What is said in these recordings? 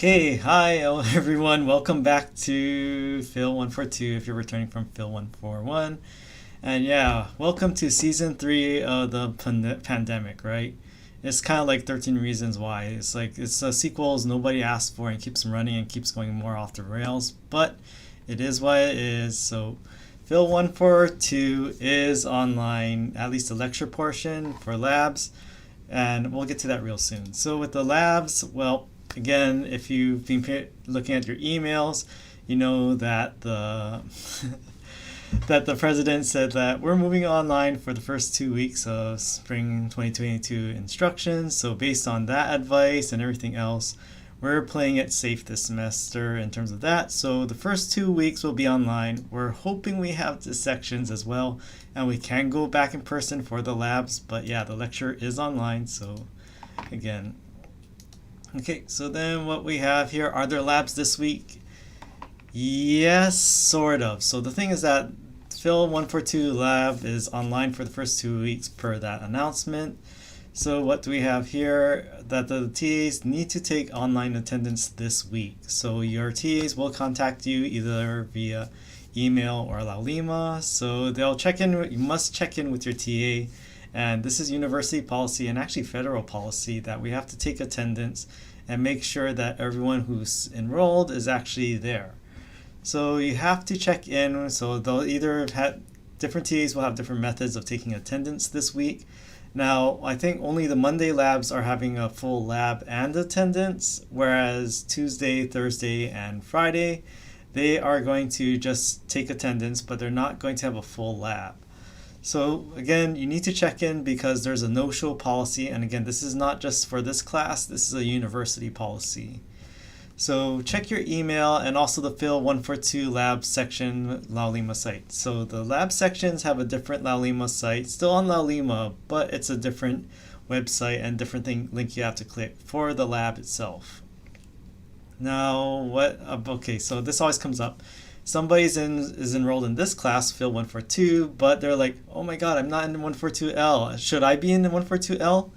Okay, hi everyone. Welcome back to PHYL 142 if you're returning from PHYL 141. And yeah, welcome to season 3 of the pandemic, right? It's kind of like 13 Reasons Why. It's a sequels nobody asked for and keeps running and keeps going more off the rails, but it is what it is. So PHYL 142 is online, at least the lecture portion for labs, and we'll get to that real soon. So with the labs, well, again, if you've been looking at your emails, you know that the that the president said that we're moving online for the first 2 weeks of spring 2022 instructions. So based on that advice and everything else, we're playing it safe this semester in terms of that. So the first 2 weeks will be online. We're hoping we have the sections as well, and we can go back in person for the labs. But yeah, the lecture is online. So again, okay, so then what we have here, are there labs this week? Yes, sort of. So the thing is that PHYL 142 lab is online for the first 2 weeks per that announcement. So what do we have here? That the TAs need to take online attendance this week. So your TAs will contact you either via email or Laulima. So they'll check in, you must check in with your TA. And this is university policy and actually federal policy that we have to take attendance and make sure that everyone who's enrolled is actually there. So you have to check in. So they'll either have different TAs will have different methods of taking attendance this week. Now, I think only the Monday labs are having a full lab and attendance, whereas Tuesday, Thursday, and Friday, they are going to just take attendance, but they're not going to have a full lab. So again, you need to check in because there's a no-show policy, and again, this is not just for this class, this is a university policy. So check your email and also the PHYL 142 lab section Laulima site. So the lab sections have a different Laulima site, still on Laulima, but it's a different website and different link you have to click for the lab itself. Now, okay, so this always comes up. Somebody is enrolled in this class, PHYL 142, but they're like, oh my god, I'm not in 142L. Should I be in 142L?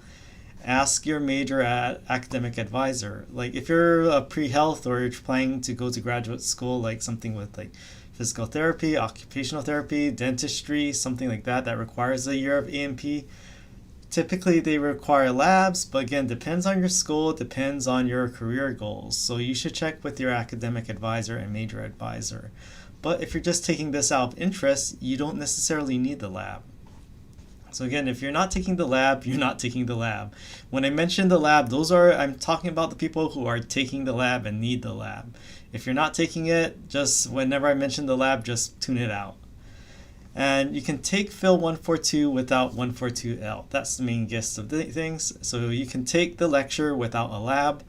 Ask your major academic advisor. Like if you're a pre-health or you're planning to go to graduate school, like something with like physical therapy, occupational therapy, dentistry, something like that requires a year of A&P, typically they require labs, but again, depends on your school, depends on your career goals. So you should check with your academic advisor and major advisor. But if you're just taking this out of interest, you don't necessarily need the lab. So again, if you're not taking the lab, you're not taking the lab. When I mention the lab, I'm talking about the people who are taking the lab and need the lab. If you're not taking it, just whenever I mention the lab, just tune it out. And you can take PHYL 142 without 142L. That's the main gist of the things. So you can take the lecture without a lab,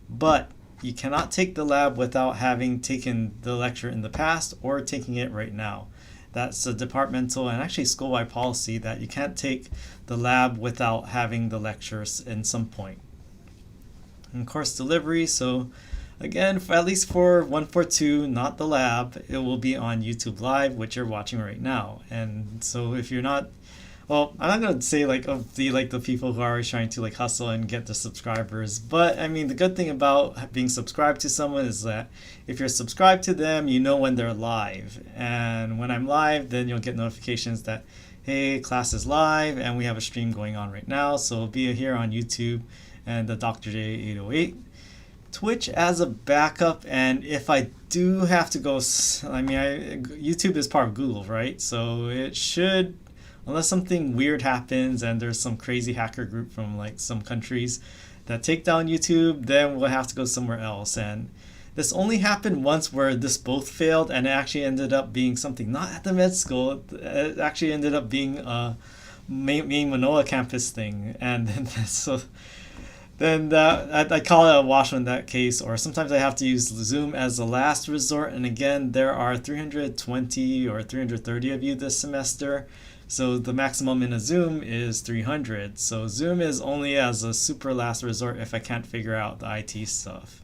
but you cannot take the lab without having taken the lecture in the past or taking it right now. That's a departmental and actually school-wide policy that you can't take the lab without having the lectures in some point. And course delivery, so again, at least for 142, not the lab, it will be on YouTube Live, which you're watching right now. And so if you're not, well, I'm not gonna say like the people who are always trying to like hustle and get the subscribers, but I mean the good thing about being subscribed to someone is that if you're subscribed to them, you know when they're live. And when I'm live, then you'll get notifications that, hey, class is live and we have a stream going on right now. So it'll be here on YouTube and the Dr. J 808. Twitch as a backup, and if I do have to go, YouTube is part of Google, right? So it should, unless something weird happens and there's some crazy hacker group from like some countries that take down YouTube, then we'll have to go somewhere else. And this only happened once where this both failed, and it actually ended up being something not at the med school. It actually ended up being a main Manoa campus thing, and then I call it a wash in that case, or sometimes I have to use Zoom as the last resort. And again, there are 320 or 330 of you this semester. So the maximum in a Zoom is 300. So Zoom is only as a super last resort if I can't figure out the IT stuff.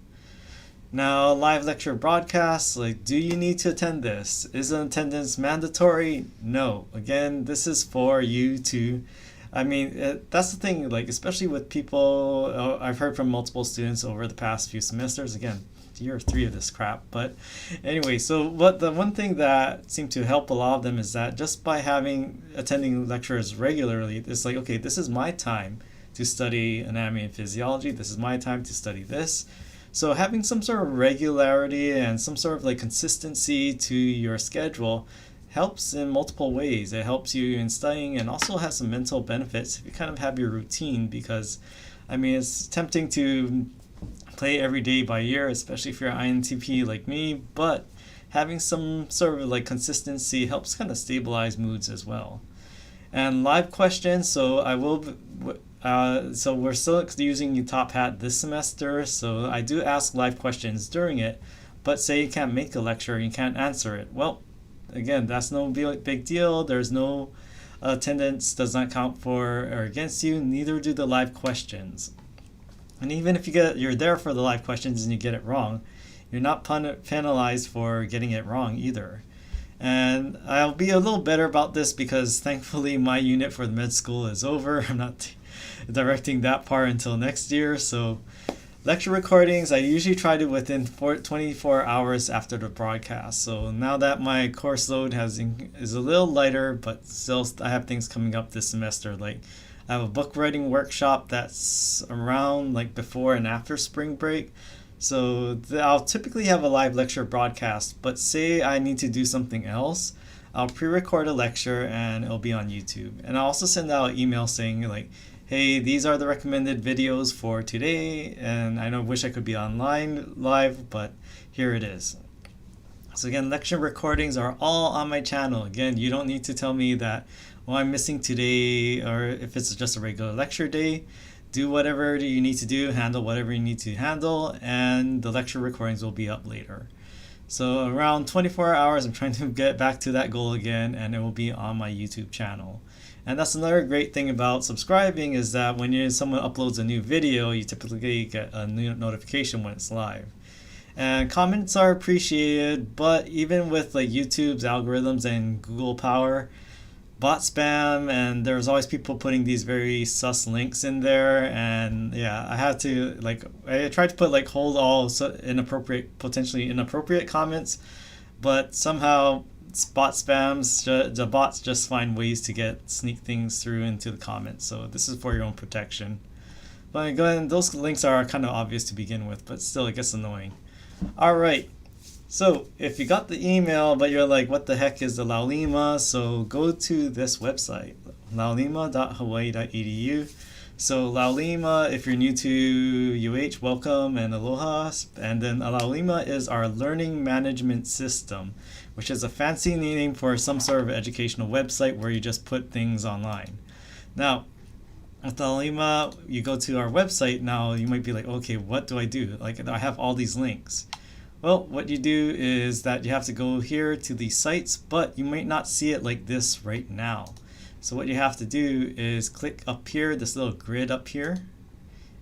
Now, live lecture broadcasts, like, do you need to attend this? Is attendance mandatory? No. Again, this is for you to I mean, that's the thing, like, especially with people, I've heard from multiple students over the past few semesters, again, year three of this crap. But anyway, so what the one thing that seemed to help a lot of them is that just by attending lectures regularly, it's like, okay, this is my time to study anatomy and physiology. This is my time to study this. So having some sort of regularity and some sort of like consistency to your schedule helps in multiple ways. It helps you in studying and also has some mental benefits if you kind of have your routine, because I mean, it's tempting to play every day by ear, especially if you're an INTP like me, but having some sort of like consistency helps kind of stabilize moods as well. And live questions, so so we're still using Top Hat this semester, so I do ask live questions during it, but say you can't make a lecture and you can't answer it. Well, again, that's no big deal. There's no attendance, does not count for or against you, neither do the live questions. And even if you're there for the live questions and you get it wrong, you're not penalized for getting it wrong either. And I'll be a little better about this because thankfully my unit for the med school is over. I'm not directing that part until next year. So lecture recordings, I usually try to within 24 hours after the broadcast. So now that my course load is a little lighter, but still I have things coming up this semester. Like I have a book writing workshop that's around like before and after spring break. So I'll typically have a live lecture broadcast, but say I need to do something else, I'll pre-record a lecture and it'll be on YouTube. And I'll also send out an email saying like, hey, these are the recommended videos for today, and I wish I could be online live, but here it is. So again, lecture recordings are all on my channel. Again, you don't need to tell me that, well, I'm missing today, or if it's just a regular lecture day. Do whatever you need to do, handle whatever you need to handle, and the lecture recordings will be up later. So around 24 hours, I'm trying to get back to that goal again, and it will be on my YouTube channel. And that's another great thing about subscribing, is that when someone uploads a new video, you typically get a new notification when it's live. And comments are appreciated, but even with like YouTube's algorithms and Google Power, bot spam, and there's always people putting these very sus links in there, and yeah, I tried to put hold all potentially inappropriate comments, but somehow the bots just find ways to sneak things through into the comments. So this is for your own protection. But again, those links are kind of obvious to begin with, but still it gets annoying. All right. So if you got the email, but you're like, what the heck is the Laulima? So go to this website, laulima.hawaii.edu. So Laulima, if you're new to UH, welcome and aloha. And then Laulima is our learning management system, which is a fancy name for some sort of educational website where you just put things online. Now, with Laulima, you go to our website. Now you might be like, okay, what do I do? Like, I have all these links. Well, what you do is that you have to go here to the sites, but you might not see it like this right now. So what you have to do is click up here, this little grid up here.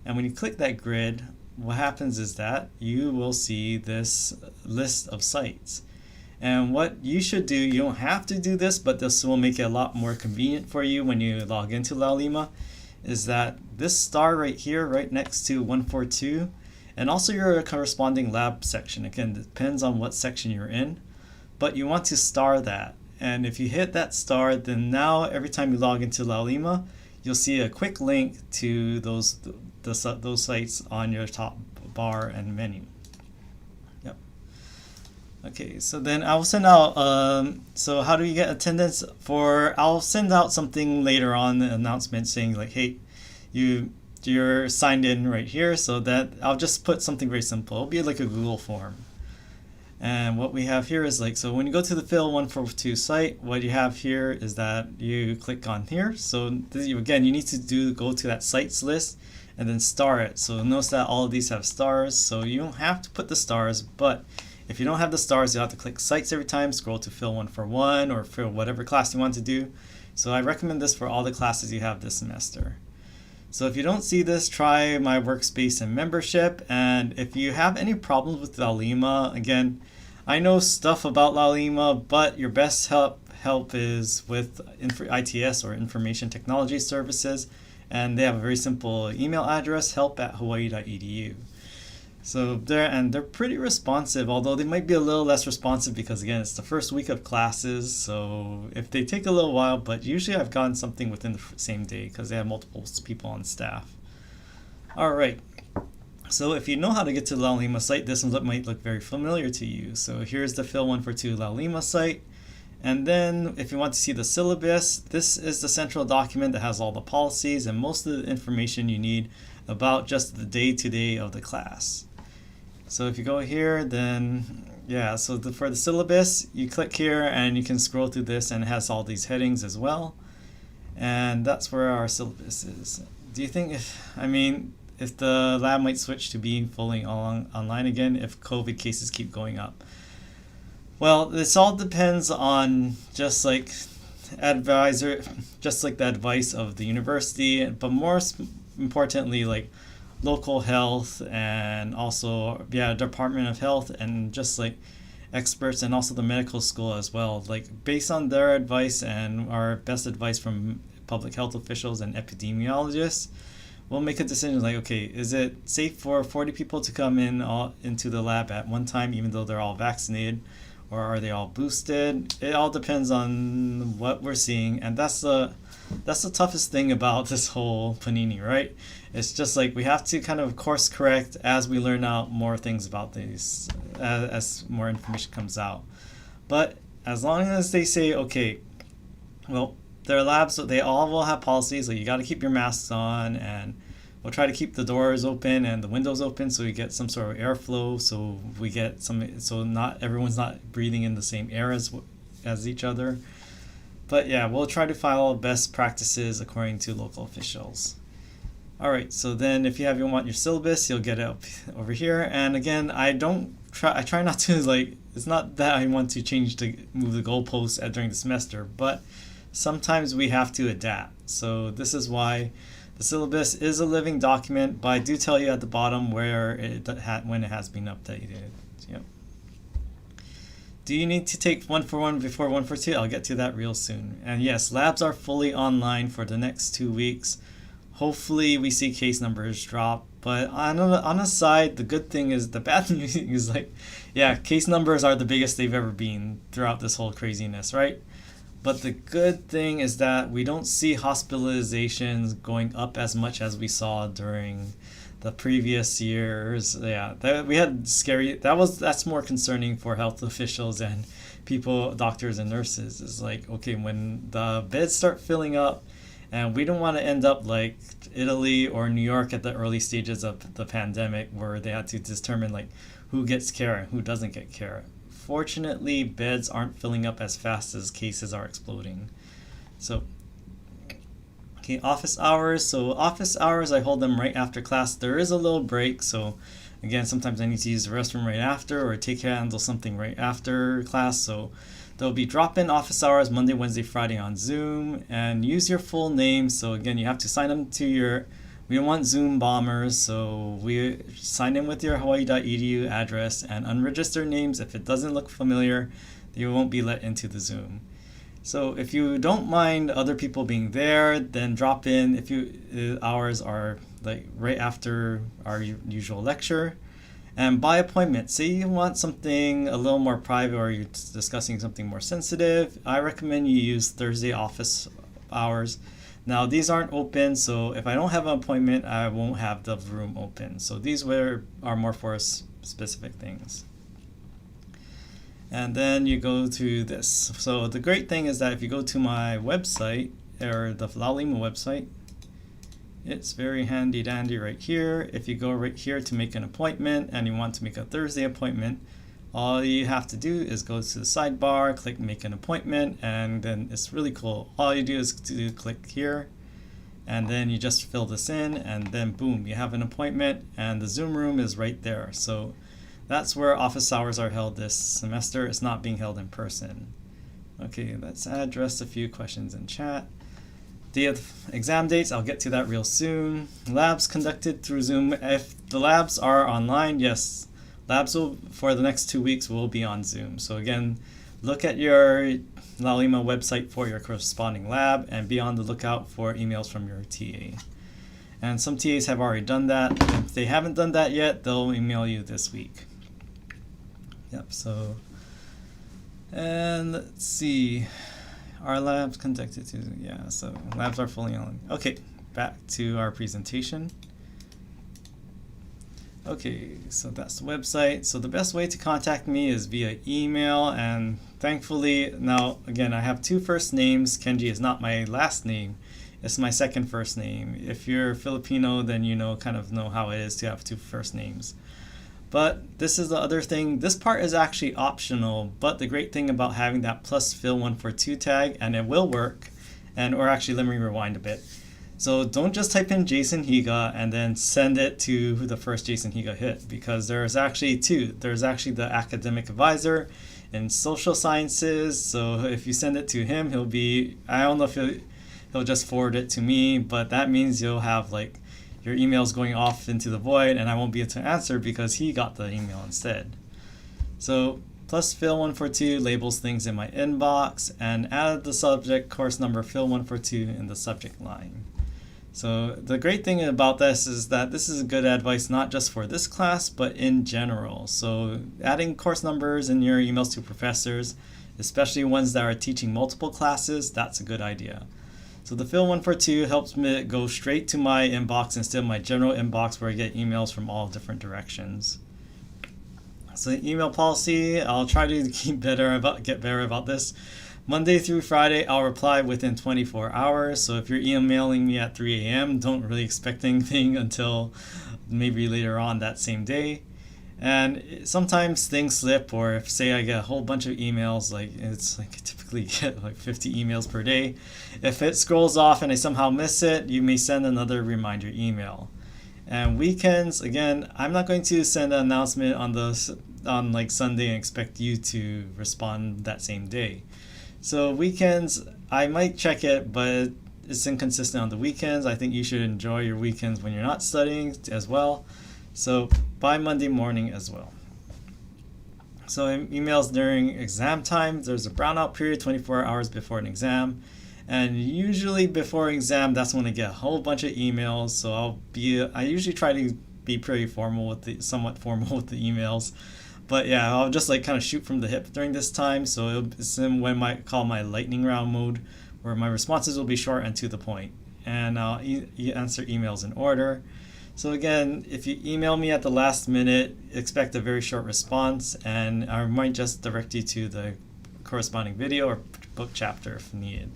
And when you click that grid, what happens is that you will see this list of sites. And what you should do, you don't have to do this, but this will make it a lot more convenient for you when you log into Laulima, is that this star right here, right next to 142, and also your corresponding lab section. Again, it depends on what section you're in, but you want to star that. And if you hit that star, then now every time you log into Laulima, you'll see a quick link to those sites on your top bar and menu. Yep. Okay, so then I'll send out, so how do you get attendance I'll send out something later on, an announcement saying like, hey, you're signed in right here, so that I'll just put something very simple. It'll be like a Google form. And what we have here is so when you go to the PHYL 142 site, what you have here is that you click on here. So again, you need to go to that sites list and then star it. So notice that all of these have stars, so you don't have to put the stars, but if you don't have the stars, you'll have to click sites every time, scroll to PHYL 141 or PHYL whatever class you want to do. So I recommend this for all the classes you have this semester. So if you don't see this, try my workspace and membership. And if you have any problems with Laulima, again, I know stuff about Laulima, but your best help help is with ITS or Information Technology Services, and they have a very simple email address, help@hawaii.edu. So they're pretty responsive, although they might be a little less responsive because again it's the first week of classes. So if they take a little while, but usually I've gotten something within the same day because they have multiple people on staff. All right. So if you know how to get to the Laulima site, this might look very familiar to you. So here's the PHYL 142 Laulima site. And then if you want to see the syllabus, this is the central document that has all the policies and most of the information you need about just the day-to-day of the class. So if you go here, then yeah, so for the syllabus, you click here and you can scroll through this and it has all these headings as well. And that's where our syllabus is. Do you think if the lab might switch to being fully online again if COVID cases keep going up? Well, this all depends on just like the advice of the university, but more importantly, like local health and also Department of Health and just like experts and also the medical school as well. Like based on their advice and our best advice from public health officials and epidemiologists, we'll make a decision like, okay, is it safe for 40 people to come into the lab at one time even though they're all vaccinated, or are they all boosted? It all depends on what we're seeing, and that's the toughest thing about this whole panini, right? It's just like we have to kind of course correct as we learn out more things about these, as more information comes out. But as long as they say, okay, well, their labs, they all will have policies, like you got to keep your masks on, and we'll try to keep the doors open and the windows open so we get some sort of airflow, so not everyone's not breathing in the same air as each other. But yeah, we'll try to follow best practices according to local officials. All right, so then if you want your syllabus, you'll get it up over here. And again, I try not to it's not that I want to move the goalposts during the semester, but sometimes we have to adapt. So this is why the syllabus is a living document, but I do tell you at the bottom when it has been updated. Yep. Do you need to take 141 before 142? I'll get to that real soon. And yes, labs are fully online for the next 2 weeks. Hopefully we see case numbers drop. But on a side, the good thing is, the bad news is case numbers are the biggest they've ever been throughout this whole craziness, right? But the good thing is that we don't see hospitalizations going up as much as we saw during the previous years. We had that's more concerning for health officials and people, doctors and nurses. Is like, okay, when the beds start filling up, and we don't want to end up like Italy or New York at the early stages of the pandemic where they had to determine like who gets care and who doesn't get care. Fortunately, beds aren't filling up as fast as cases are exploding. So, okay, office hours. So office hours, I hold them right after class. There is a little break. So again, sometimes I need to use the restroom right after or handle something right after class. So there'll be drop-in office hours Monday, Wednesday, Friday on Zoom, and use your full name. So again, you have to sign them to we don't want Zoom bombers, so we sign in with your hawaii.edu address and unregistered names. If it doesn't look familiar, you won't be let into the Zoom. So if you don't mind other people being there, then drop in if hours are like right after our usual lecture. And by appointment, say you want something a little more private or you're discussing something more sensitive, I recommend you use Thursday office hours. Now these aren't open, so if I don't have an appointment, I won't have the room open. So these are more for specific things. And then you go to this. So the great thing is that if you go to my website, or the Laulima website, it's very handy dandy right here. If you go right here to make an appointment and you want to make a Thursday appointment, all you have to do is go to the sidebar, click make an appointment, and then it's really cool. All you do is click here, and then you just fill this in, and then boom, you have an appointment, and the Zoom room is right there. So that's where office hours are held this semester. It's not being held in person. Okay, let's address a few questions in chat. The exam dates, I'll get to that real soon. Labs conducted through Zoom. If the labs are online, yes, labs for the next 2 weeks will be on Zoom. So again, look at your Laulima website for your corresponding lab and be on the lookout for emails from your TA. And some TAs have already done that. If they haven't done that yet, they'll email you this week. Yep, so, and let's see, our labs conducted to, yeah, so labs are fully on. Okay, back to our presentation. Okay, so that's the website. So the best way to contact me is via email, and thankfully, now again, I have two first names. Kenji is not my last name. It's my second first name. If you're Filipino, then you kind of know how it is to have two first names. But this is the other thing. This part is actually optional, but the great thing about having that plus PHYL142 tag, and it will work, or actually let me rewind a bit. So don't just type in Jason Higa and then send it to the first Jason Higa hit, because there's actually two. There's actually the academic advisor in social sciences. So if you send it to him, I don't know if he'll just forward it to me, but that means you'll have like your emails going off into the void and I won't be able to answer because he got the email instead. So plus PHYL142 labels things in my inbox and add the subject course number PHYL142 in the subject line. So the great thing about this is that this is good advice not just for this class, but in general. So adding course numbers in your emails to professors, especially ones that are teaching multiple classes, that's a good idea. So the PHYL142 helps me go straight to my inbox instead of my general inbox where I get emails from all different directions. So the email policy, I'll try to get better about this. Monday through Friday, I'll reply within 24 hours. So if you're emailing me at 3 a.m., don't really expect anything until maybe later on that same day. And sometimes things slip, or if say I get a whole bunch of emails, I typically get like 50 emails per day. If it scrolls off and I somehow miss it, you may send another reminder email. And weekends, again, I'm not going to send an announcement on like Sunday and expect you to respond that same day. So weekends, I might check it, but it's inconsistent on the weekends. I think you should enjoy your weekends when you're not studying as well. So by Monday morning as well. So emails during exam time, there's a brownout period 24 hours before an exam. And usually before exam, that's when I get a whole bunch of emails. So I usually try to be pretty somewhat formal with the emails. But yeah, I'll just kind of shoot from the hip during this time. So it's in what I might call my lightning round mode, where my responses will be short and to the point. And I'll answer emails in order. So again, if you email me at the last minute, expect a very short response, and I might just direct you to the corresponding video or book chapter if needed.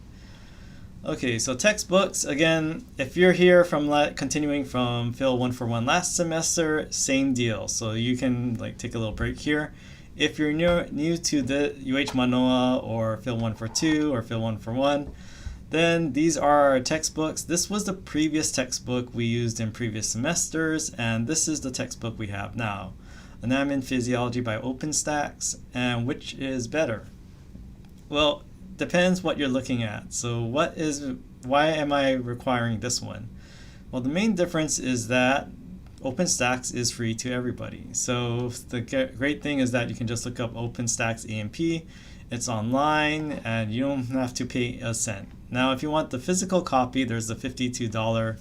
Okay, so textbooks, again, if you're here from continuing from PHYL 141 last semester, same deal. So you can take a little break here. If you're new to the UH Manoa or PHYL 142 or PHYL 141, then these are our textbooks. This was the previous textbook we used in previous semesters, and this is the textbook we have now. Anatomy and Physiology by OpenStax, and which is better? Well, depends what you're looking at. So why am I requiring this one? Well, the main difference is that OpenStax is free to everybody. So the great thing is that you can just look up OpenStax AMP. It's online and you don't have to pay a cent. Now, if you want the physical copy, there's the $52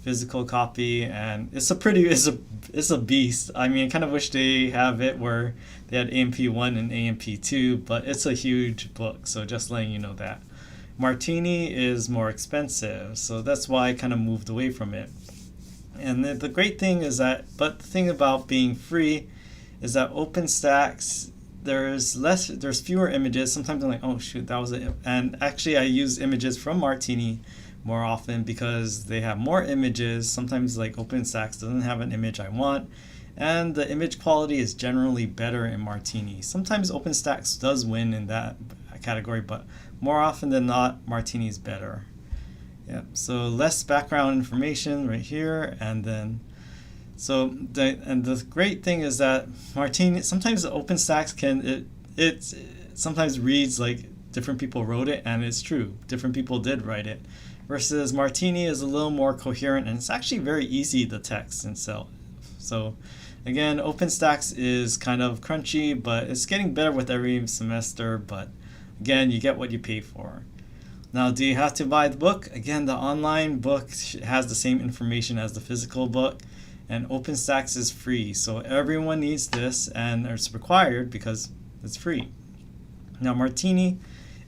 physical copy, and it's a beast. I mean, I kind of wish they have it where they had AMP1 and AMP2, but it's a huge book, so just letting you know that. Martini is more expensive, so that's why I kind of moved away from it. And the great thing is that, but the thing about being free is that OpenStax, there's fewer images. Sometimes I'm like, oh shoot, that was it. And actually I use images from Martini more often because they have more images. Sometimes OpenStax doesn't have an image I want, and the image quality is generally better in Martini. Sometimes OpenStax does win in that category, but more often than not, Martini is better. Yeah, so less background information right here, and then the great thing is that Martini, sometimes the OpenStax it sometimes reads like different people wrote it, and it's true, different people did write it. Versus Martini is a little more coherent, and it's actually very easy, the text itself. So Again, OpenStax is kind of crunchy, but it's getting better with every semester. But again, you get what you pay for. Now, do you have to buy the book? Again, the online book has the same information as the physical book, and OpenStax is free. So everyone needs this, and it's required because it's free. Now, Martini,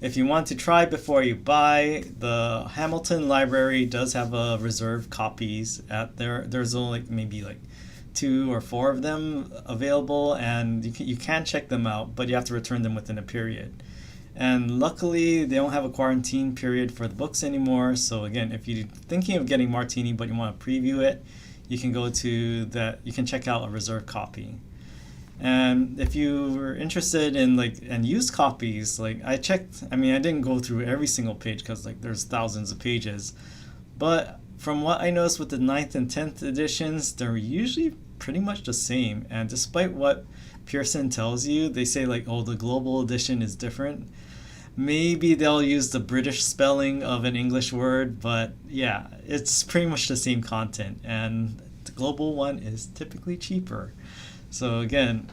if you want to try before you buy, the Hamilton Library does have a reserve copies at there. There's only maybe like 2 or 4 of them available, and you can check them out, but you have to return them within a period. And luckily, they don't have a quarantine period for the books anymore. So again, if you're thinking of getting Martini but you want to preview it, you can go to that. You can check out a reserve copy. And if you were interested in and used copies, I checked. I mean, I didn't go through every single page because there's thousands of pages. But from what I noticed with the 9th and 10th editions, they're usually pretty much the same. And despite what Pearson tells you, they say oh, the global edition is different. Maybe they'll use the British spelling of an English word, but yeah, it's pretty much the same content, and the global one is typically cheaper. So again,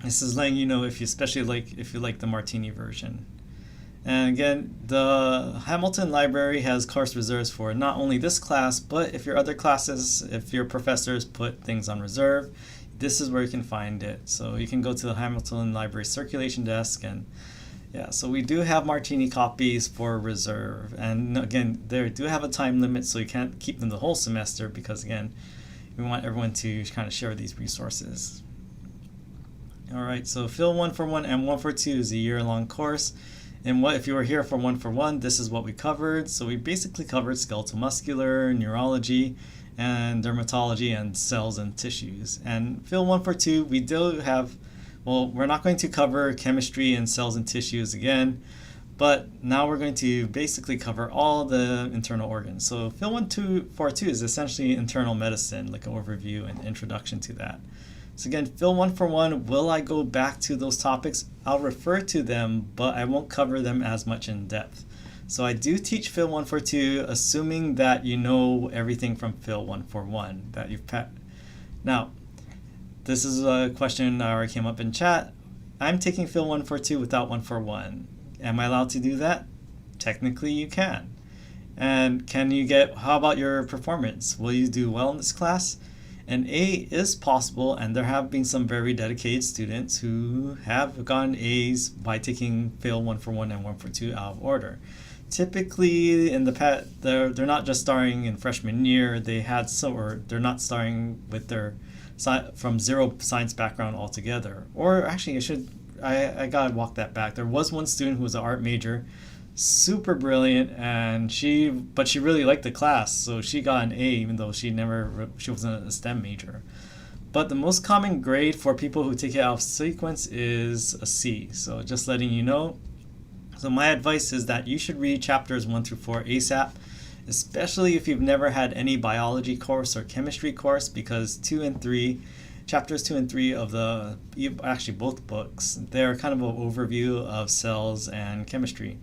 this is letting you know if you like the Martini version. And again, the Hamilton Library has course reserves for not only this class, but if your other classes, if your professors put things on reserve, this is where you can find it. So you can go to the Hamilton Library circulation desk, and yeah, so we do have Martini copies for reserve. And again, they do have a time limit, so you can't keep them the whole semester because again, we want everyone to kind of share these resources. All right, so Phil 141 and 142 is a year-long course. And if you were here for 141, this is what we covered. So we basically covered skeletal muscular, neurology, and dermatology, and cells and tissues. And Phil 142, we do have, well, we're not going to cover chemistry and cells and tissues again, but now we're going to basically cover all the internal organs. So Phil 142 is essentially internal medicine, like an overview and introduction to that. So again, Phil 141, will I go back to those topics? I'll refer to them, but I won't cover them as much in depth. So I do teach Phil 142, assuming that you know everything from Phil 141 that you've Now, this is a question that already came up in chat. I'm taking Phil 142 without 141. Am I allowed to do that? Technically, you can. And how about your performance? Will you do well in this class? An A is possible, and there have been some very dedicated students who have gotten A's by taking Phil 141 and 142 out of order. Typically, in the past, they're not just starting in freshman year. They're not starting with their from zero science background altogether. Or actually, I gotta walk that back. There was one student who was an art major, super brilliant, but she really liked the class, so she got an A even though she wasn't a STEM major. But the most common grade for people who take it out of sequence is a C. So just letting you know. So my advice is that you should read chapters 1 through 4 ASAP, especially if you've never had any biology course or chemistry course, because chapters 2 and 3 of actually both books, they're kind of an overview of cells and chemistry.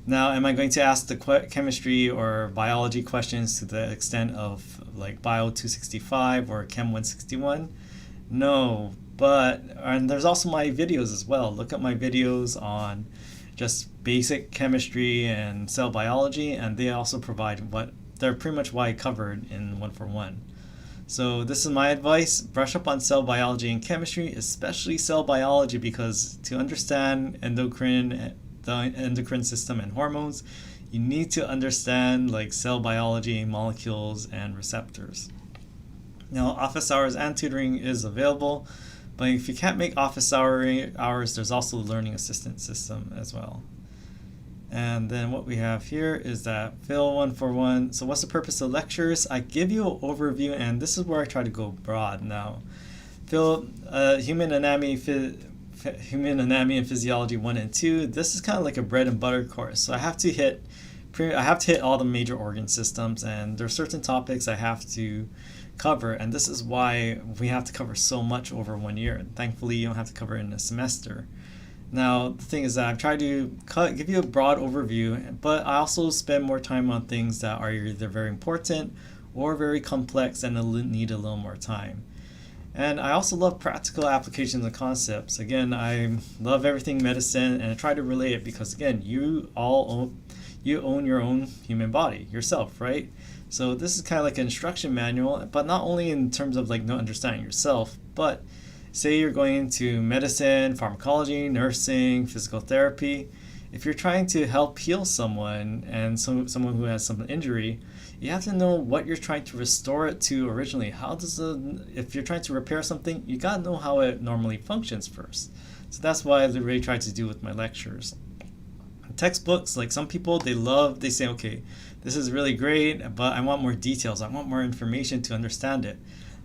Now, am I going to ask the chemistry or biology questions to the extent of Bio 265 or Chem 161? No, and there's also my videos as well. Look at my videos on just basic chemistry and cell biology, and they also provide they're pretty much what I covered in 141. So this is my advice: brush up on cell biology and chemistry, especially cell biology, because to understand the endocrine system and hormones, you need to understand cell biology, molecules, and receptors. Now, office hours and tutoring is available, but if you can't make office hours, there's also the learning assistant system as well. And then what we have here is that Phil 141. So what's the purpose of lectures? I give you an overview, and this is where I try to go broad now. Phil, human anatomy and physiology 1 and 2. This is kind of like a bread and butter course. So I have to hit all the major organ systems, and there are certain topics I have to cover, and this is why we have to cover so much over 1 year. Thankfully, you don't have to cover it in a semester. Now, the thing is that I've tried to give you a broad overview, but I also spend more time on things that are either very important or very complex and need a little more time. And I also love practical applications and concepts. Again, I love everything medicine, and I try to relate it because again, you own your own human body yourself, right? So this is kind of like an instruction manual, but not only in terms of like understanding yourself, but say you're going into medicine, pharmacology, nursing, physical therapy. If you're trying to help heal someone and someone who has some injury, you have to know what you're trying to restore it to originally. If you're trying to repair something, you gotta know how it normally functions first. So that's what I really try to do with my lectures. Textbooks, like some people, they say, okay, this is really great, but I want more details. I want more information to understand it.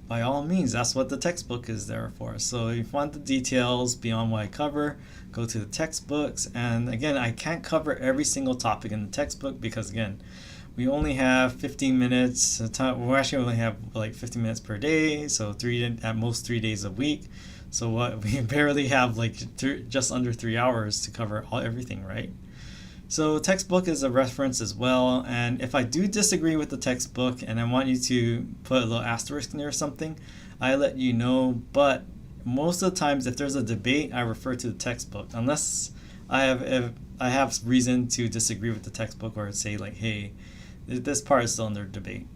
By all means, that's what the textbook is there for. So if you want the details beyond what I cover, go to the textbooks. And again, I can't cover every single topic in the textbook because again, we only have 15 minutes. We actually only have like 15 minutes per day, so at most 3 days a week. So we barely have like just under 3 hours to cover everything, right? So textbook is a reference as well, and if I do disagree with the textbook and I want you to put a little asterisk near something, I let you know, but most of the times if there's a debate, I refer to the textbook, unless if I have reason to disagree with the textbook or say like, hey, this part is still under debate.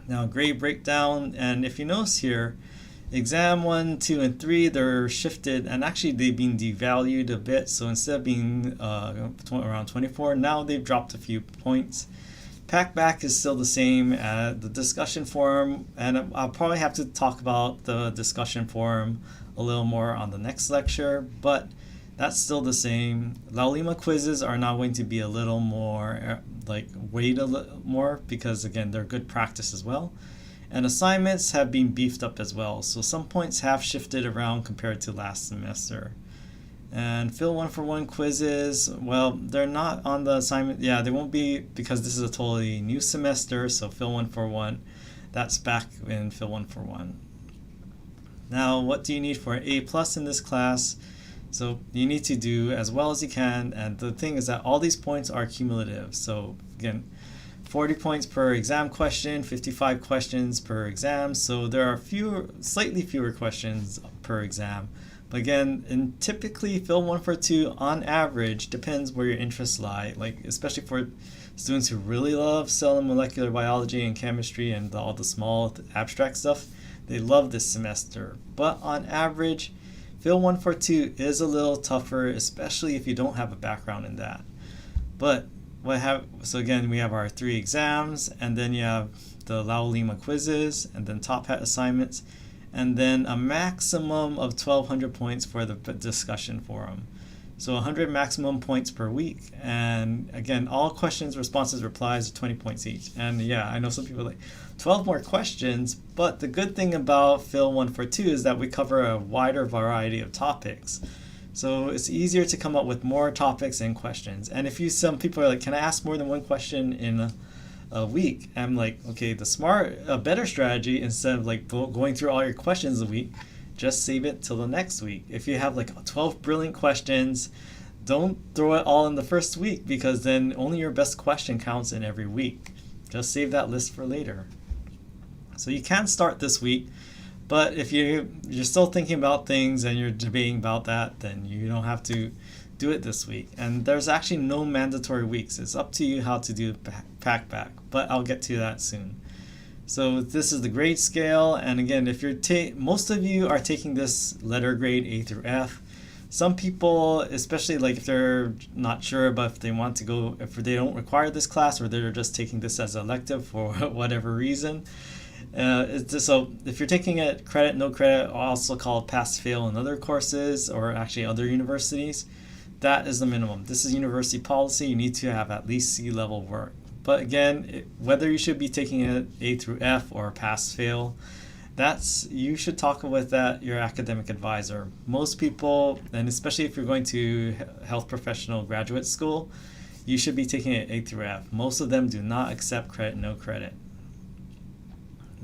Now grade breakdown, and if you notice here, exam 1, 2, and 3, they're shifted, and actually they've been devalued a bit. So instead of being around 24, now they've dropped a few points. Packback is still the same. The discussion forum, and I'll probably have to talk about the discussion forum a little more on the next lecture, but that's still the same. Laulima quizzes are now going to be a little more, weight a little more because again, they're good practice as well. And assignments have been beefed up as well, so some points have shifted around compared to last semester. And PHYL 1-for-1 quizzes, well, they're not on the assignment. Yeah, they won't be because this is a totally new semester, so PHYL 1-for-1, that's back in PHYL 1-for-1. Now, what do you need for an A+ in this class? So you need to do as well as you can, and the thing is that all these points are cumulative. So again, 40 points per exam question, 55 questions per exam. So there are slightly fewer questions per exam. But again, typically PHYL 1-for-2 on average, depends where your interests lie, like especially for students who really love cell and molecular biology and chemistry and all the small abstract stuff, they love this semester. But on average, PHYL 1-for-2 is a little tougher, especially if you don't have a background in that. But so again, we have our 3 exams, and then you have the Laulima quizzes, and then top hat assignments, and then a maximum of 1,200 points for the discussion forum. So 100 maximum points per week, and again, all questions, responses, replies are 20 points each. And yeah, I know some people are like 12 more questions, but the good thing about PHYL 1-for-2 is that we cover a wider variety of topics. So it's easier to come up with more topics and questions. And some people are like, can I ask more than one question in a week? I'm like, okay, a better strategy, instead of like going through all your questions a week, just save it till the next week. If you have like 12 brilliant questions, don't throw it all in the first week, because then only your best question counts in every week. Just save that list for later. So you can start this week, but if you're still thinking about things and you're debating about that, then you don't have to do it this week. And there's actually no mandatory weeks. It's up to you how to do Packback, but I'll get to that soon. So this is the grade scale, and again, if most of you are taking this letter grade A through F. Some people, especially like if they're not sure about if they want to go, if they don't require this class, or they're just taking this as an elective for whatever reason. So if you're taking it credit, no credit, also called pass-fail in other courses or actually other universities, that is the minimum. This is university policy. You need to have at least C-level work. But again, whether you should be taking it A through F or pass-fail, you should talk with your academic advisor. Most people, and especially if you're going to health professional graduate school, you should be taking it A through F. Most of them do not accept credit, no credit.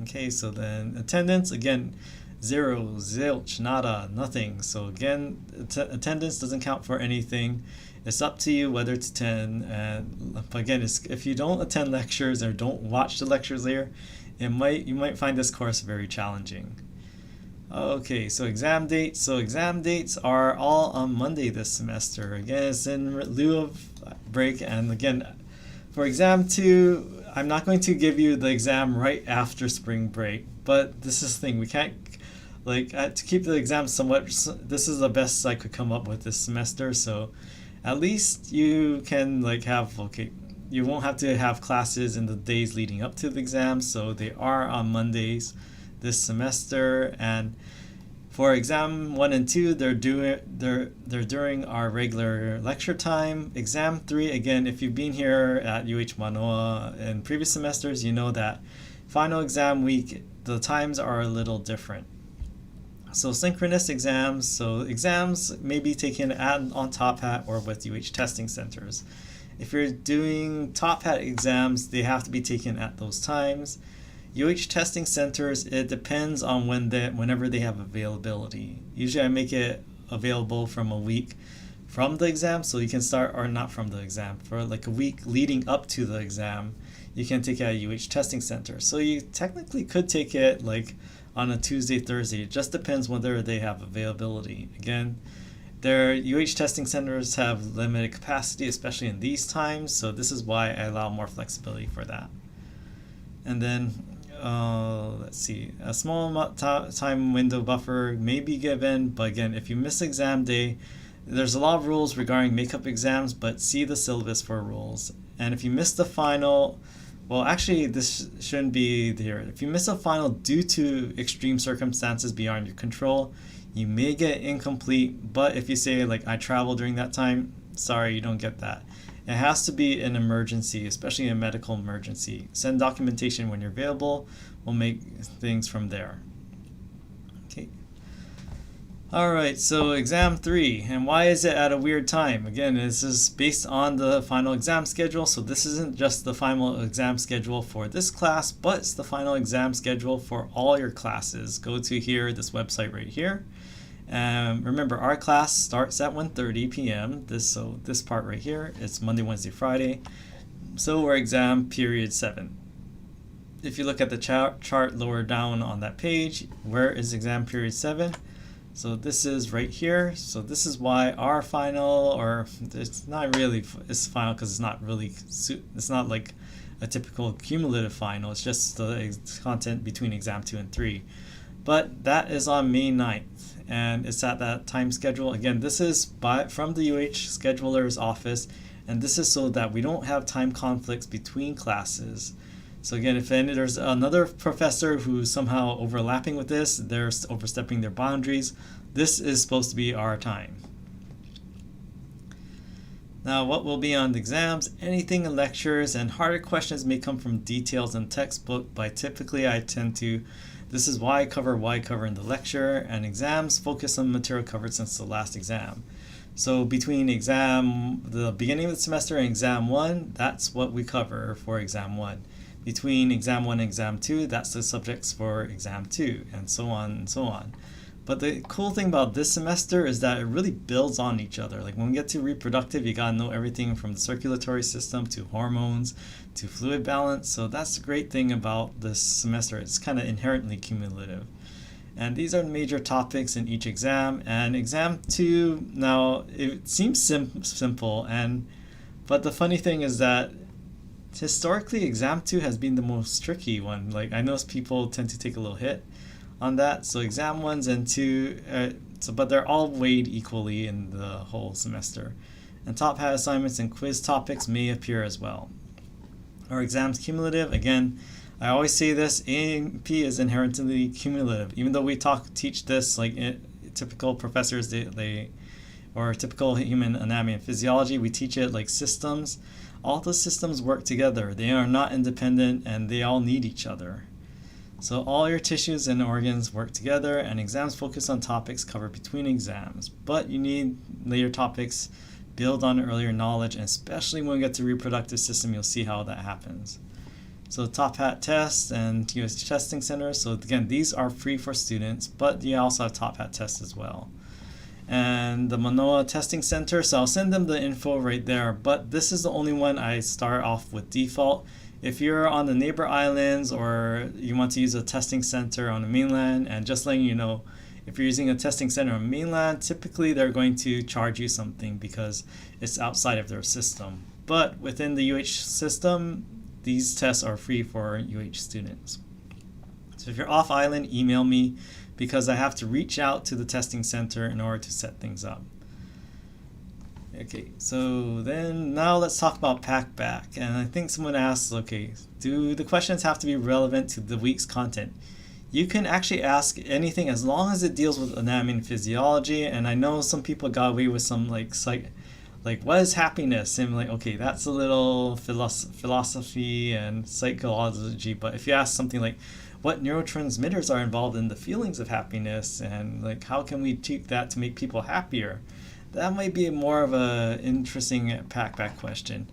Okay, so then attendance, again, 0, zilch, nada, nothing. So again, attendance doesn't count for anything. It's up to you whether to attend. But again, if you don't attend lectures or don't watch the lectures there, you might find this course very challenging. Okay, so exam dates. So exam dates are all on Monday this semester. Again, it's in lieu of break. And again, for exam 2, I'm not going to give you the exam right after spring break. But this is the thing, we can't, to keep the exam somewhat, this is the best I could come up with this semester. So at least you can you won't have to have classes in the days leading up to the exam. So they are on Mondays this semester. And for exam 1 and 2, they're during our regular lecture time. Exam 3, again, if you've been here at UH Manoa in previous semesters, you know that final exam week, the times are a little different. So synchronous exams, so exams may be taken on Top Hat or with UH testing centers. If you're doing Top Hat exams, they have to be taken at those times. UH testing centers, it depends on whenever they have availability. Usually I make it available from a week from the exam, so you can start, or not from the exam, for like a week leading up to the exam, you can take it at UH testing center. So you technically could take it like on a Tuesday, Thursday. It just depends whether they have availability. Again, their UH testing centers have limited capacity, especially in these times, so this is why I allow more flexibility for that. And then let's see, a small time window buffer may be given, but again, if you miss exam day, there's a lot of rules regarding makeup exams, but see the syllabus for rules. And if you miss the final, well, actually, this shouldn't be there. If you miss a final due to extreme circumstances beyond your control, you may get incomplete, but if you say, like, I traveled during that time, sorry, you don't get that. It has to be an emergency, especially a medical emergency. Send documentation when you're available. We'll make things from there. Okay. All right, so exam 3, and why is it at a weird time? Again, this is based on the final exam schedule, so this isn't just the final exam schedule for this class, but it's the final exam schedule for all your classes. Go to this website right here. Remember, our class starts at 1:30 p.m. This part right here, it's Monday, Wednesday, Friday. So we're exam period 7. If you look at the chart lower down on that page, where is exam period 7? So this is right here. So this is why our final, or it's not really, it's final because it's not really, it's not like a typical cumulative final. It's just the content between exam 2 and 3. But that is on May 9th. And it's at that time schedule. Again, this is from the UH scheduler's office, and this is so that we don't have time conflicts between classes. So again, if there's another professor who's somehow overlapping with this, they're overstepping their boundaries, this is supposed to be our time. Now, what will be on the exams? Anything in lectures, and harder questions may come from details in textbook, but typically this is why I cover in the lecture, and exams focus on material covered since the last exam. So between the beginning of the semester and exam 1, that's what we cover for exam 1. Between exam 1 and exam 2, that's the subjects for exam 2, and so on and so on. But the cool thing about this semester is that it really builds on each other. Like when we get to reproductive, you gotta know everything from the circulatory system to hormones to fluid balance. So that's the great thing about this semester. It's kind of inherently cumulative. And these are major topics in each exam. And exam 2, now it seems simple, but the funny thing is that historically exam 2 has been the most tricky one. Like I know people tend to take a little hit on that. So exam 1s and 2, but they're all weighed equally in the whole semester. And top hat assignments and quiz topics may appear as well. Our exams cumulative, again, I always say this, A&P is inherently cumulative. Even though we teach this like typical professors, or typical human anatomy and physiology, we teach it like systems. All the systems work together. They are not independent, and they all need each other. So all your tissues and organs work together, and exams focus on topics covered between exams. But you need later topics, build on earlier knowledge, and especially when we get to reproductive system, you'll see how that happens. So top hat tests and US testing centers. So again, these are free for students, but you also have top hat tests as well. And the Manoa Testing Center, so I'll send them the info right there, but this is the only one I start off with default. If you're on the neighbor islands or you want to use a testing center on the mainland, and just letting you know, if you're using a testing center on mainland, typically they're going to charge you something because it's outside of their system. But within the UH system, these tests are free for UH students. So if you're off island, email me because I have to reach out to the testing center in order to set things up. Okay, so then now let's talk about Packback. And I think someone asked, okay, do the questions have to be relevant to the week's content? You can actually ask anything as long as it deals with anatomy and physiology. And I know some people got away with some like what is happiness? And like, okay, that's a little philosophy and psychology. But if you ask something like, what neurotransmitters are involved in the feelings of happiness, and like how can we tweak that to make people happier? That might be more of a interesting Packback question.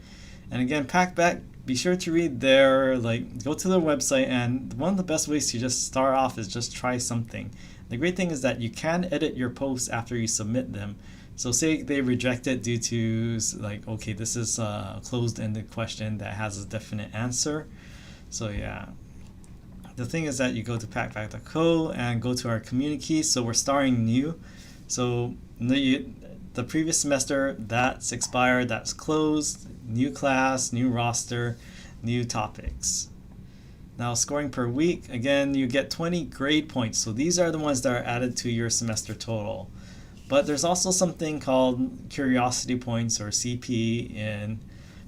And again, Packback, be sure to read their, go to their website, and one of the best ways to just start off is just try something. The great thing is that you can edit your posts after you submit them. So say they reject it due to like, okay, this is a closed-ended question that has a definite answer. So yeah. The thing is that you go to packback.co and go to our community. So we're starting new. So the previous semester, that's expired, that's closed, new class, new roster, new topics. Now scoring per week, again, you get 20 grade points. So these are the ones that are added to your semester total. But there's also something called curiosity points, or CP, in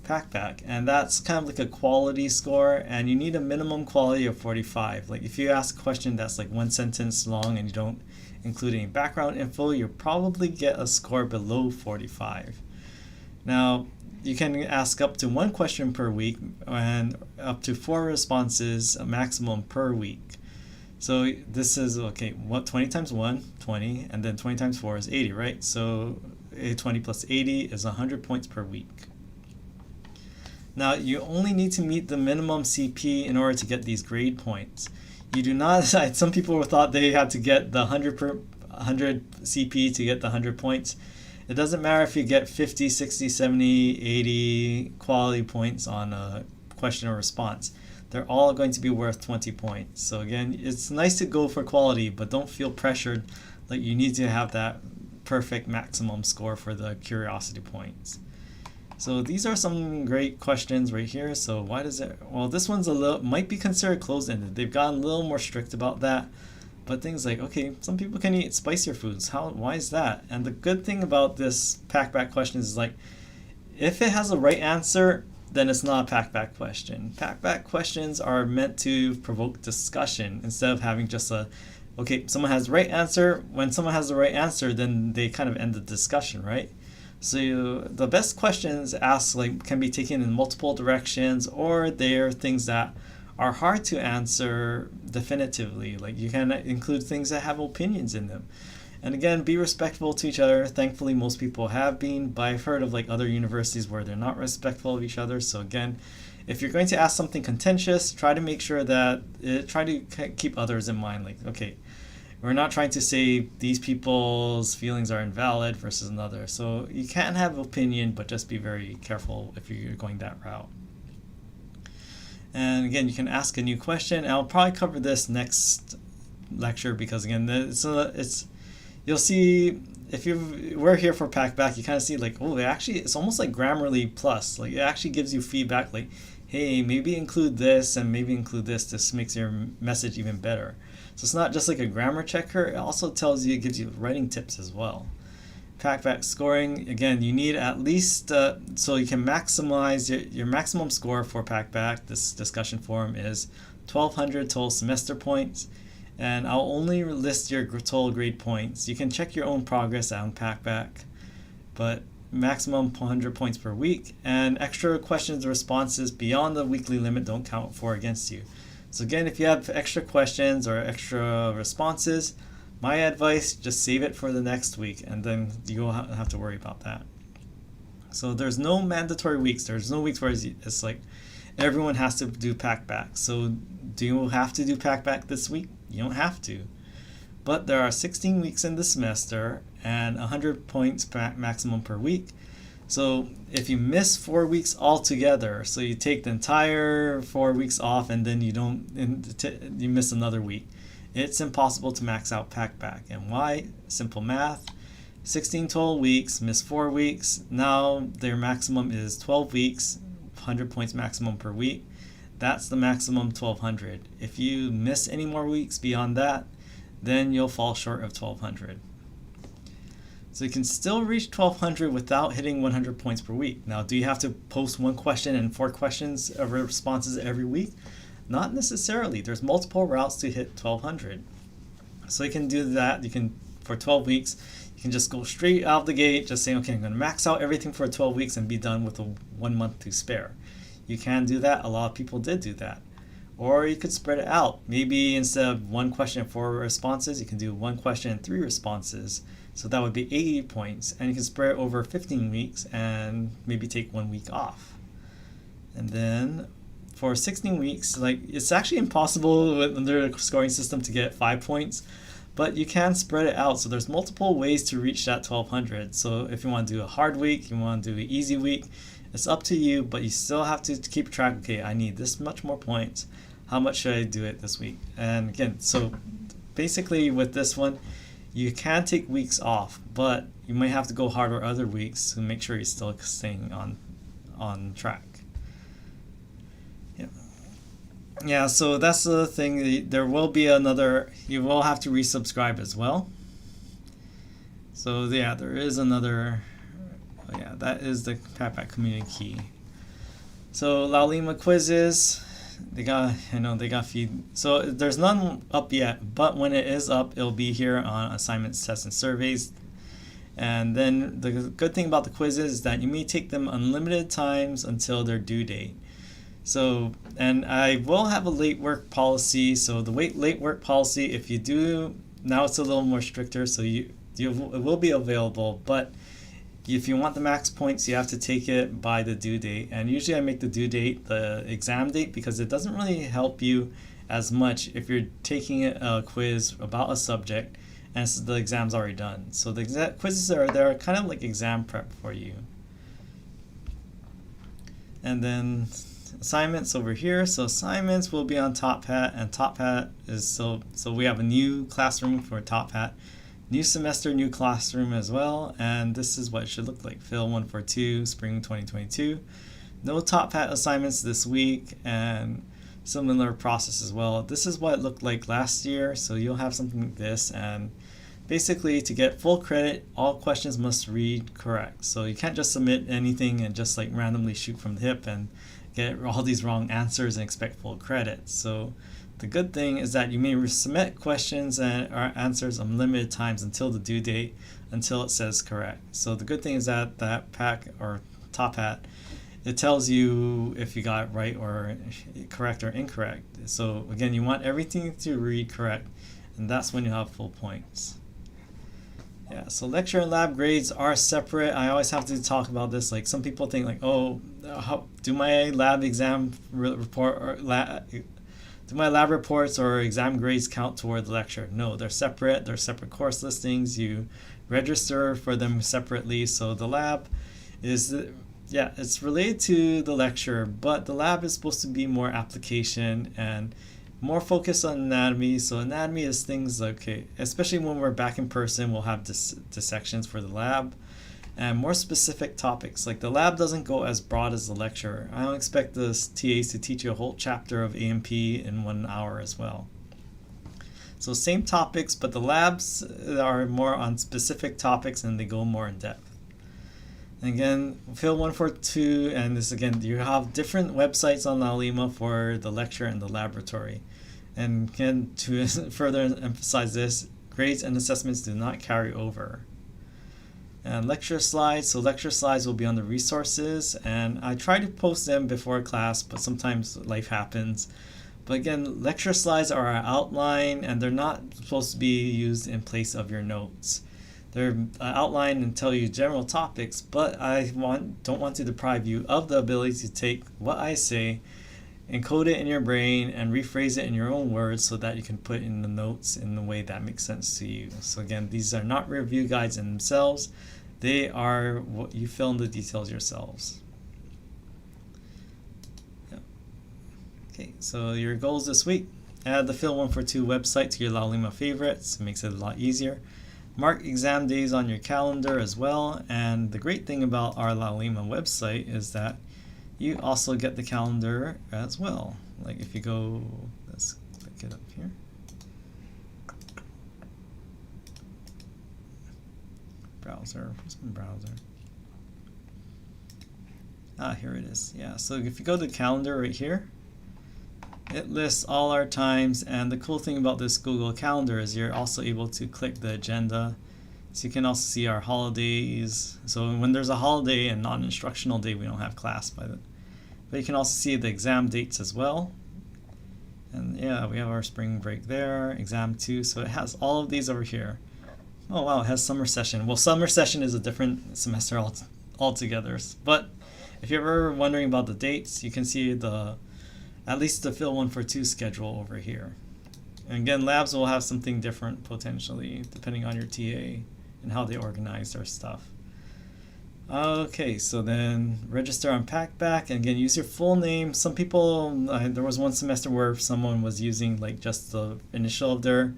Packback, and that's kind of like a quality score, and you need a minimum quality of 45. Like if you ask a question that's like one sentence long and you don't include any background info, you'll probably get a score below 45. Now you can ask up to one question per week and up to 4 responses, a maximum per week. So this is, okay, what 20 times 1, 20, and then 20 times 4 is 80, right? So 20 plus 80 is 100 points per week. Now, you only need to meet the minimum CP in order to get these grade points. You do not, some people thought they had to get the 100 CP to get the 100 points. It doesn't matter if you get 50, 60, 70, 80 quality points on a question or response. They're all going to be worth 20 points. So again, it's nice to go for quality, but don't feel pressured like you need to have that perfect maximum score for the curiosity points. So these are some great questions right here. So why does it, well, this one's might be considered closed-ended. They've gotten a little more strict about that. But things like, okay, some people can eat spicier foods. Why is that? And the good thing about this Packback question is like, if it has a right answer, then it's not a Packback question. Packback questions are meant to provoke discussion instead of having just a, okay, someone has the right answer. When someone has the right answer, then they kind of end the discussion, right? So the best questions asked can be taken in multiple directions, or they're things that are hard to answer definitively. Like you can include things that have opinions in them. And again, be respectful to each other. Thankfully, most people have been, but I've heard of other universities where they're not respectful of each other. So again, if you're going to ask something contentious, try to make sure that try to keep others in mind. Like, okay, we're not trying to say these people's feelings are invalid versus another. So you can have opinion, but just be very careful if you're going that route. And again, you can ask a new question. I'll probably cover this next lecture because again, you'll see if we're here for Packback, you kind of see it's almost like Grammarly Plus. Like it actually gives you feedback like, hey, maybe include this and maybe include this. This makes your message even better. So it's not just like a grammar checker. It also tells you, it gives you writing tips as well. Packback scoring, again, you need at least, so you can maximize your maximum score for Packback. This discussion forum is 1,200 total semester points. And I'll only list your total grade points. You can check your own progress on Packback, but maximum 100 points per week. And extra questions or responses beyond the weekly limit don't count for against you. So again, if you have extra questions or extra responses, my advice, just save it for the next week, and then you'll have to worry about that. So there's no mandatory weeks. There's no weeks where it's like everyone has to do Packback. So do you have to do Packback this week? You don't have to. But there are 16 weeks in the semester and 100 points maximum per week. So if you miss 4 weeks altogether, so you take the entire 4 weeks off and then you miss another week, it's impossible to max out Packback. And why? Simple math. 16 total weeks, miss 4 weeks. Now their maximum is 12 weeks, 100 points maximum per week. That's the maximum 1200. If you miss any more weeks beyond that, then you'll fall short of 1200. So you can still reach 1200 without hitting 100 points per week. Now, do you have to post one question and 4 questions of responses every week? Not necessarily. There's multiple routes to hit 1200. So you can do that. You can, for 12 weeks, you can just go straight out of the gate, just saying, okay, I'm going to max out everything for 12 weeks and be done with 1 month to spare. You can do that. A lot of people did do that. Or you could spread it out. Maybe instead of 1 question and 4 responses, you can do 1 question and 3 responses. So that would be 80 points. And you can spread it over 15 weeks and maybe take 1 week off. And then for 16 weeks, like, it's actually impossible under the scoring system to get 5 points, but you can spread it out. So there's multiple ways to reach that 1200. So if you want to do a hard week, you want to do an easy week, it's up to you, but you still have to keep track. Okay, I need this much more points. How much should I do it this week? And again, so basically with this one, you can take weeks off, but you might have to go harder other weeks to make sure you're still staying on track. Yeah, so that's the thing. There will be another, you will have to resubscribe as well. So yeah, there is another, yeah, that is the Packback community key. So Laulima quizzes, they got feed. So there's none up yet, but when it is up, it'll be here on assignments, tests, and surveys. And then the good thing about the quizzes is that you may take them unlimited times until their due date. So, and I will have a late work policy. So the late work policy, if you do, now it's a little more stricter, so it will be available, but if you want the max points, you have to take it by the due date. And usually I make the due date the exam date because it doesn't really help you as much if you're taking a quiz about a subject and the exam's already done. So the quizzes they're kind of like exam prep for you. And then assignments over here. So assignments will be on Top Hat, and Top Hat is so we have a new classroom for Top Hat. New semester, new classroom as well, and this is what it should look like. PHYL 142, spring 2022. No Top Hat assignments this week, and similar process as well. This is what it looked like last year, so you'll have something like this, and basically to get full credit, all questions must read correct. So you can't just submit anything and just like randomly shoot from the hip and get all these wrong answers and expect full credit. So the good thing is that you may submit questions and or answers unlimited times until the due date, until it says correct. So the good thing is that pack or Top Hat, it tells you if you got it right or correct or incorrect. So again, you want everything to read correct, and that's when you have full points. Yeah, so lecture and lab grades are separate. I always have to talk about this. Like, some people think like, oh, do my lab exam report or do my lab reports or exam grades count toward the lecture? No, they're separate. They're separate course listings. You register for them separately. So the lab is, yeah, it's related to the lecture, but the lab is supposed to be more application and more focused on anatomy. So anatomy is things like, okay, especially when we're back in person, we'll have dissections for the lab and more specific topics. Like, the lab doesn't go as broad as the lecture. I don't expect the TAs to teach you a whole chapter of AMP in 1 hour as well. So same topics, but the labs are more on specific topics and they go more in depth. And again, PHYL 142, and this again, you have different websites on Laulima for the lecture and the laboratory. And again, to further emphasize this, grades and assessments do not carry over. And lecture slides, so lecture slides will be on the resources, and I try to post them before class, but sometimes life happens. But again, lecture slides are an outline, and they're not supposed to be used in place of your notes. They're outlined and tell you general topics, but I don't want to deprive you of the ability to take what I say, encode it in your brain, and rephrase it in your own words so that you can put in the notes in the way that makes sense to you. So again, these are not review guides in themselves. They are what you fill in the details yourselves. Yep. Okay, so your goals this week. Add the PHYL142 website to your Laulima favorites. It makes it a lot easier. Mark exam days on your calendar as well. And the great thing about our Laulima website is that you also get the calendar as well. Like if you go, let's click it up here. Browser, where's my browser? Here it is. Yeah, so if you go to calendar right here, it lists all our times, and the cool thing about this Google Calendar is you're also able to click the agenda. So you can also see our holidays. So when there's a holiday and non-instructional day, we don't have class by the. But you can also see the exam dates as well. And yeah, we have our spring break there, exam 2. So it has all of these over here. Oh wow, it has summer session. Well, summer session is a different semester altogether. But if you're ever wondering about the dates, you can see at least the PHYL142 schedule over here. And again, labs will have something different potentially, depending on your TA and how they organize their stuff. Okay, so then register on Packback, and again, use your full name. Some people, there was one semester where someone was using like just the initial of their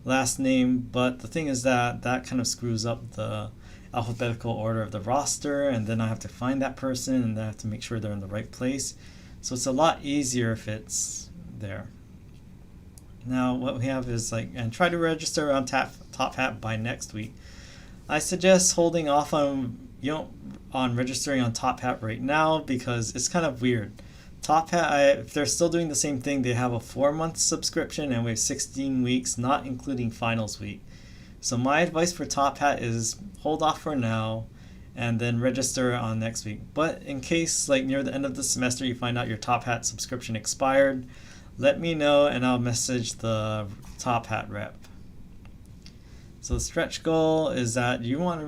last name, but the thing is that kind of screws up the alphabetical order of the roster, and then I have to find that person, and then I have to make sure they're in the right place. So it's a lot easier if it's there. Now what we have is and try to register on Top Hat by next week. I suggest holding off on registering on Top Hat right now because it's kind of weird. Top Hat, if they're still doing the same thing, they have a 4-month subscription and we have 16 weeks, not including finals week. So my advice for Top Hat is hold off for now and then register on next week. But in case near the end of the semester you find out your Top Hat subscription expired, let me know and I'll message the Top Hat rep. So the stretch goal is that you want to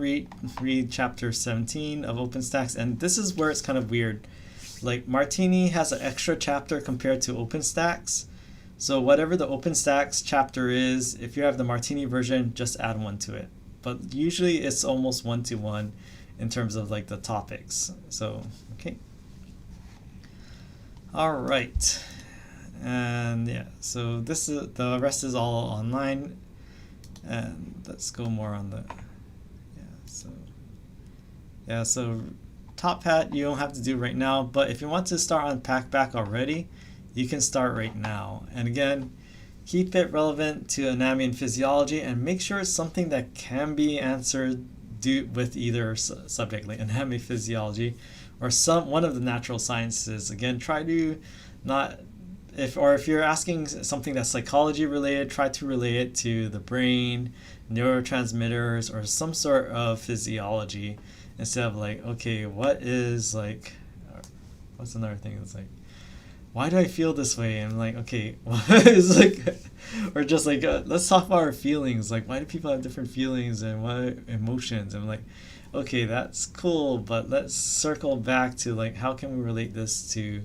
read chapter 17 of OpenStax, and this is where it's kind of weird. Martini has an extra chapter compared to OpenStax. So whatever the OpenStax chapter is, if you have the Martini version, just add one to it. But usually it's almost 1-to-1 in terms of the topics. So, okay. All right. And yeah, so the rest is all online. And let's go more on the, so Top Hat you don't have to do right now, but if you want to start on Packback already, you can start right now. And again, keep it relevant to anatomy and physiology, and make sure it's something that can be answered with either subject, like anatomy, physiology, or one of the natural sciences. Again, try to not, if you're asking something that's psychology related, try to relate it to the brain, neurotransmitters, or some sort of physiology, instead of okay, what is what's another thing that's why do I feel this way? And okay, what is or just let's talk about our feelings. Why do people have different feelings and what emotions? And okay, that's cool, but let's circle back to how can we relate this to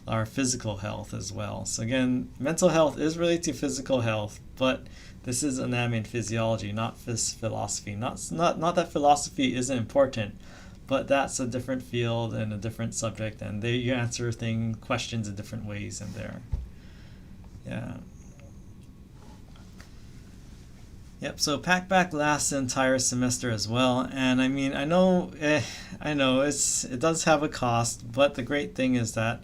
our physical health as well. So again, mental health is related to physical health, but this is anatomy and physiology, not philosophy. Not that philosophy isn't important, but that's a different field and a different subject, and you answer questions in different ways in there. Yeah. Yep, so Packback lasts the entire semester as well, and I mean, I know it does have a cost, but the great thing is that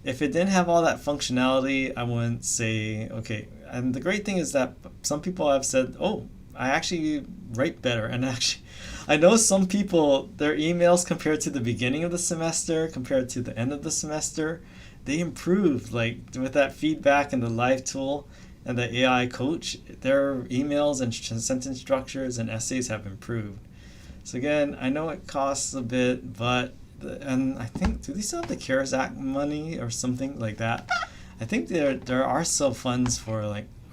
if it didn't have all that functionality, I wouldn't say okay. And the great thing is that some people have said, oh, I actually write better. And actually, I know some people, their emails compared to the beginning of the semester, compared to the end of the semester, they improved. With that feedback and the live tool and the AI coach, their emails and sentence structures and essays have improved. So again, I know it costs a bit, but and I think, do they still have the CARES Act money or something like that? I think there are still funds for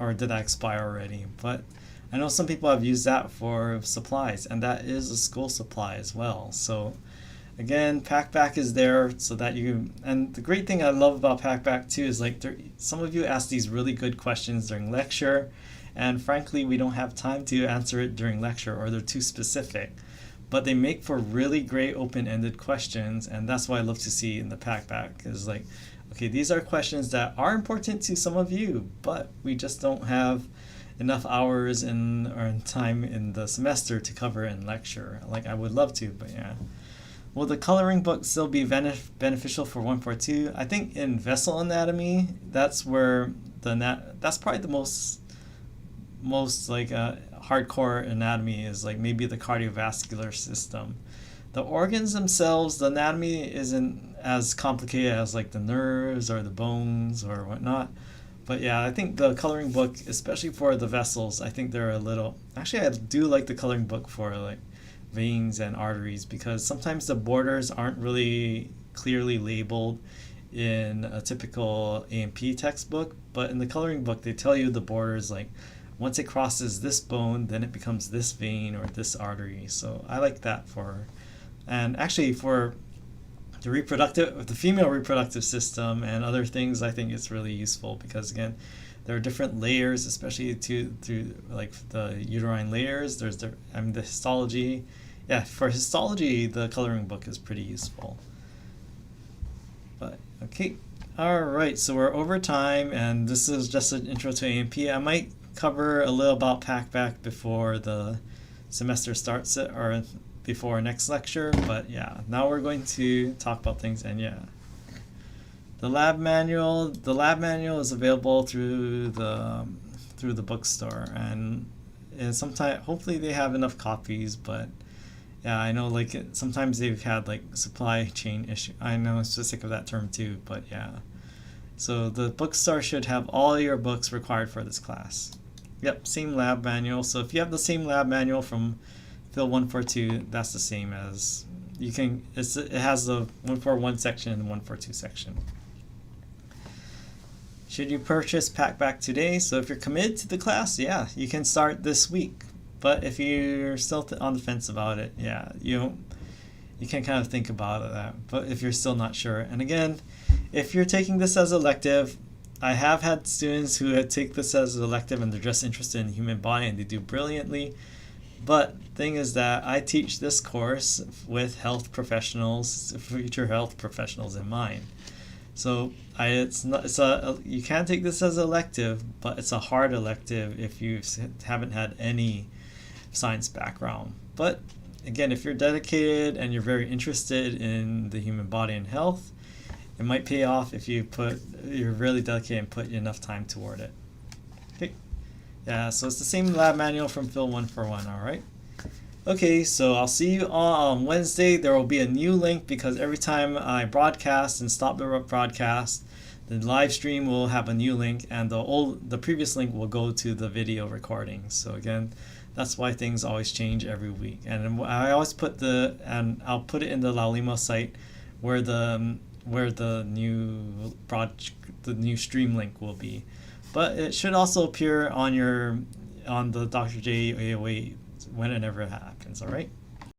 or did that expire already? But I know some people have used that for supplies, and that is a school supply as well. So again, Packback is there so that and the great thing I love about Packback too is some of you ask these really good questions during lecture, and frankly we don't have time to answer it during lecture, or they're too specific. but they make for really great open-ended questions, and that's what I love to see in the Packback is like, okay, these are questions that are important to some of you, but we just don't have enough hours or time in the semester to cover in lecture. Like I would love to, but yeah. Will the coloring book still be beneficial for 142? I think in vessel anatomy, that's where that's probably the most like hardcore anatomy is like maybe the cardiovascular system. The organs themselves, the anatomy isn't as complicated as like the nerves or the bones or whatnot. But yeah, I think the coloring book, especially for the vessels, I think they're a little... Actually, I do like the coloring book for like veins and arteries because sometimes the borders aren't really clearly labeled in a typical A&P textbook, but in the coloring book, they tell you the borders like once it crosses this bone, then it becomes this vein or this artery. So I like that for... And actually for the female reproductive system and other things, I think it's really useful because again, there are different layers, especially through like the uterine layers. There's the histology. Yeah, for histology, the coloring book is pretty useful. But okay, all right. So we're over time, and this is just an intro to A&P. I might cover a little about Packback before the semester starts or before our next lecture, but yeah, now we're going to talk about things. And yeah, the lab manual is available through the bookstore, and sometimes hopefully they have enough copies, but yeah, I know like sometimes they've had like supply chain issue. I know I'm so sick of that term too, but yeah, so the bookstore should have all your books required for this class. Yep, same lab manual. So if you have the same lab manual from Phil 142, that's the same as you can. It has the 141 section and the 142 section. Should you purchase Packback today? So if you're committed to the class, yeah, you can start this week. But if you're still on the fence about it, yeah, you can kind of think about that. But if you're still not sure, and again, if you're taking this as elective, I have had students who take this as an elective and they're just interested in the human body and they do brilliantly. But the thing is that I teach this course with health professionals, future health professionals in mind. So you can take this as an elective, but it's a hard elective if you haven't had any science background. But again, if you're dedicated and you're very interested in the human body and health, it might pay off if you're really dedicated and put enough time toward it. Okay. Yeah, so it's the same lab manual from Phil 141, all right? Okay, so I'll see you on Wednesday. There will be a new link because every time I broadcast and stop the broadcast, the live stream will have a new link, and the previous link will go to the video recording. So again, that's why things always change every week. And I always I'll put it in the Laulima site where the new stream link will be. But it should also appear on the Dr. J 808 whenever it happens, all right?